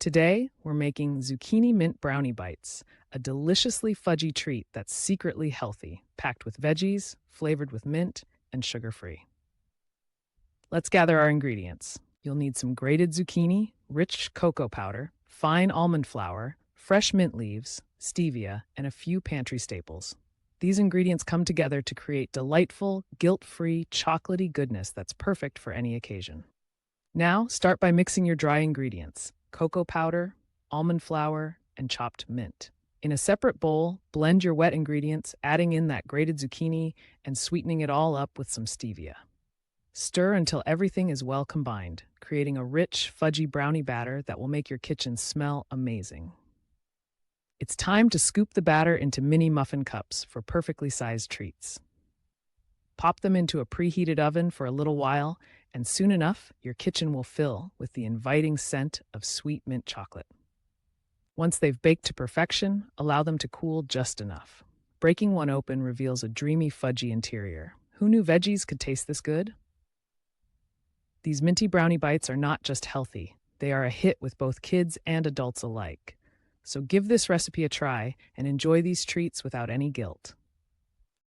Today, we're making zucchini mint brownie bites, a deliciously fudgy treat that's secretly healthy, packed with veggies, flavored with mint, and sugar-free. Let's gather our ingredients. You'll need some grated zucchini, rich cocoa powder, fine almond flour, fresh mint leaves, stevia, and a few pantry staples. These ingredients come together to create delightful, guilt-free, chocolatey goodness that's perfect for any occasion. Now, start by mixing your dry ingredients: cocoa powder, almond flour, and chopped mint. In a separate bowl, blend your wet ingredients, adding in that grated zucchini and sweetening it all up with some stevia. Stir until everything is well combined, creating a rich, fudgy brownie batter that will make your kitchen smell amazing. It's time to scoop the batter into mini muffin cups for perfectly sized treats. Pop them into a preheated oven for a little while, and soon enough, your kitchen will fill with the inviting scent of sweet mint chocolate. Once they've baked to perfection, allow them to cool just enough. Breaking one open reveals a dreamy, fudgy interior. Who knew veggies could taste this good? These minty brownie bites are not just healthy, they are a hit with both kids and adults alike. So give this recipe a try and enjoy these treats without any guilt.